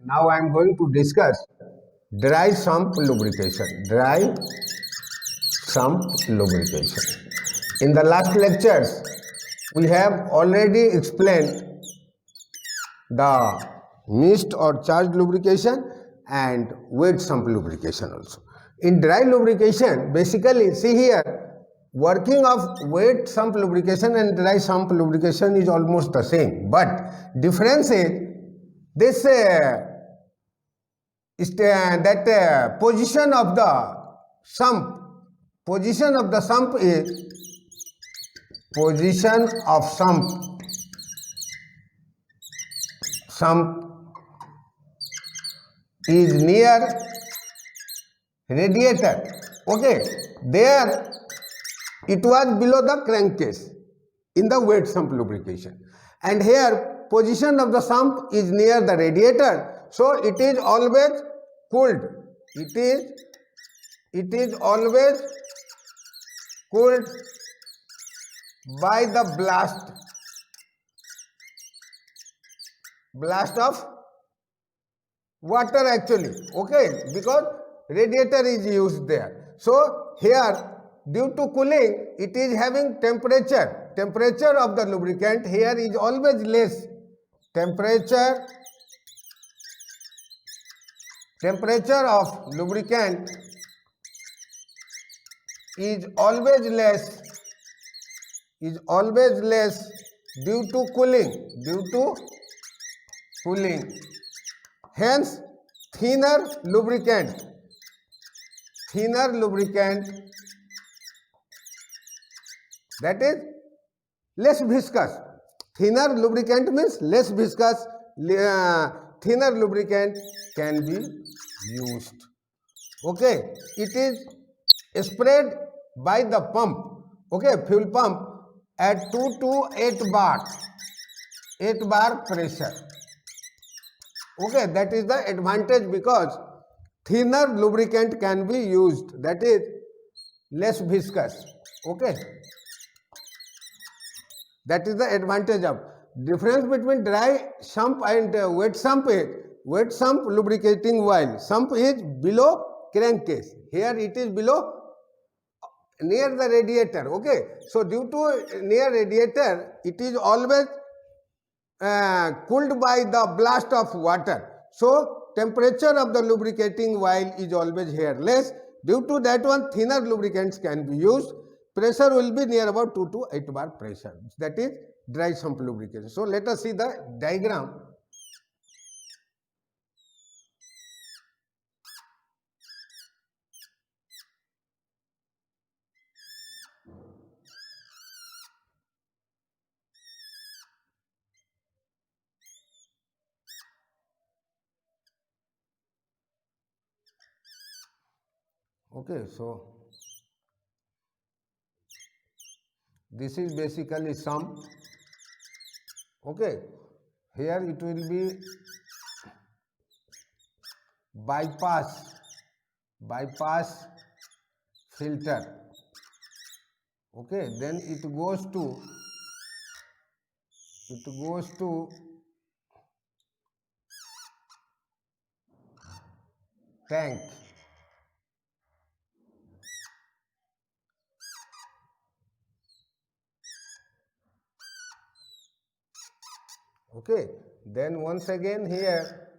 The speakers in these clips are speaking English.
Now I am going to discuss dry sump lubrication. Dry sump lubrication. In the last lectures, we have already explained the mist or charged lubrication and wet sump lubrication also. In dry lubrication, basically, see here, working of wet sump lubrication and dry sump lubrication is almost the same, but difference is this position of the sump. Position of the sump is position of sump is near radiator. Okay, there it was below the crankcase in the wet sump lubrication, and here position of the sump is near the radiator, so it is always cooled. It is always cooled by the blast of water actually, okay, because radiator is used there. So here, due to cooling, it is having temperature of the lubricant here is always less. Temperature of lubricant is always less due to cooling. Hence, thinner lubricant that is less viscous. Thinner lubricant means less viscous. Thinner lubricant can be used. Okay, it is sprayed by the pump. Okay, fuel pump at 2 to 8 bar pressure. Okay, that is the advantage, because thinner lubricant can be used, that is less viscous. Okay, that is the advantage of. Difference between dry sump and wet sump is, wet sump lubricating oil, sump is below crankcase, here it is below near the radiator. Okay, so due to near radiator, it is always cooled by the blast of water, so temperature of the lubricating oil is always here less. Due to that one, thinner lubricants can be used. Pressure will be near about 2 to 8 bar pressure, that is dry sump lubrication. So let us see the diagram. Okay, so this is basically sump. Okay, here it will be bypass filter. Okay, then it goes to tank. Okay, then once again here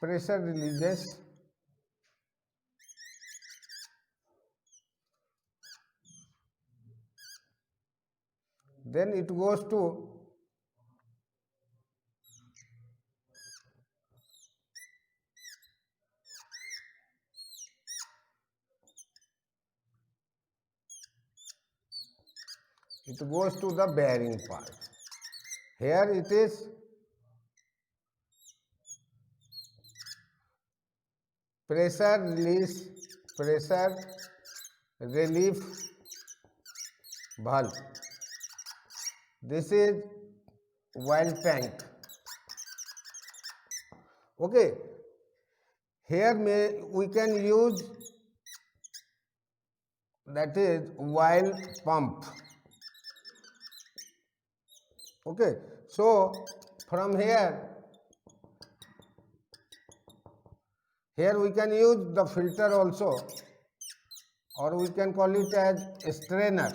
pressure releases, then it goes to the bearing part. Here it is pressure relief valve. This is oil tank. Okay, here we can use, that is oil pump. Okay, so from here we can use the filter also, or we can call it as a strainer,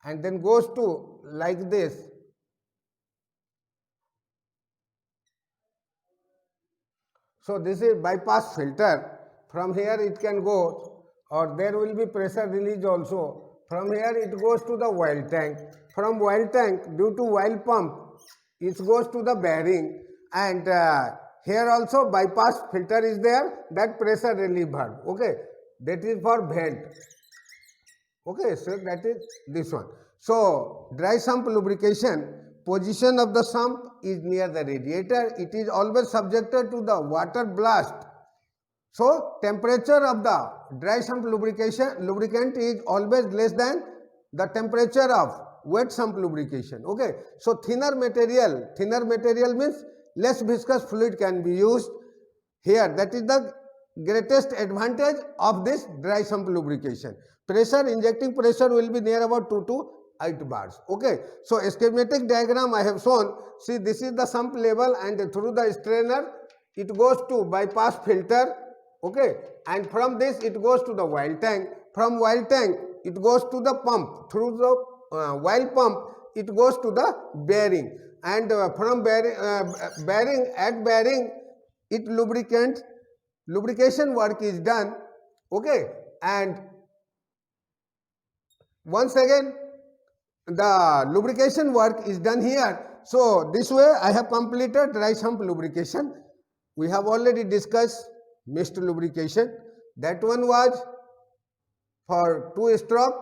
and then goes to like this. So this is bypass filter. From here it can go, or there will be pressure release also. From here it goes to the oil tank. From oil tank, due to oil pump, it goes to the bearing, and here also bypass filter is there, that pressure relief valve. Okay, that is for vent. Okay, so that is this one. So dry sump lubrication, position of the sump is near the radiator. It is always subjected to the water blast. So temperature of the dry sump lubricant is always less than the temperature of wet sump lubrication. Okay, so thinner material means less viscous fluid can be used here. That is the greatest advantage of this dry sump lubrication. Pressure, injecting pressure will be near about 2 to 8 bars. Okay, so schematic diagram I have shown. See, this is the sump level, and through the strainer it goes to bypass filter. Okay, and from this it goes to the oil tank. From oil tank it goes to the pump. Through the oil pump it goes to the bearing, and from bearing it lubrication work is done. Okay, and once again the lubrication work is done here. So this way I have completed dry sump lubrication. We have already discussed mixed lubrication. That one was for 2-stroke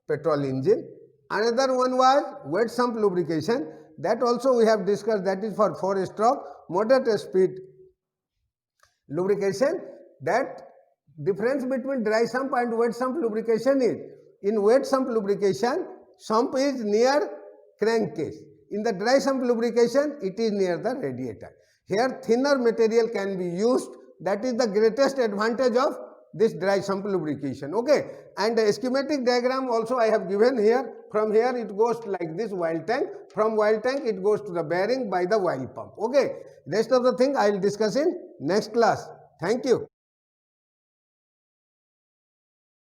petrol engine. Another one was wet sump lubrication. That also we have discussed, that is for 4-stroke moderate speed lubrication. That difference between dry sump and wet sump lubrication is, in wet sump lubrication, sump is near crankcase. In the dry sump lubrication, it is near the radiator. Here thinner material can be used. That is the greatest advantage of this dry sump lubrication. Okay, and the schematic diagram also I have given here. From here it goes like this oil tank. From oil tank it goes to the bearing by the oil pump. Okay, rest of the thing I will discuss in next class. Thank you.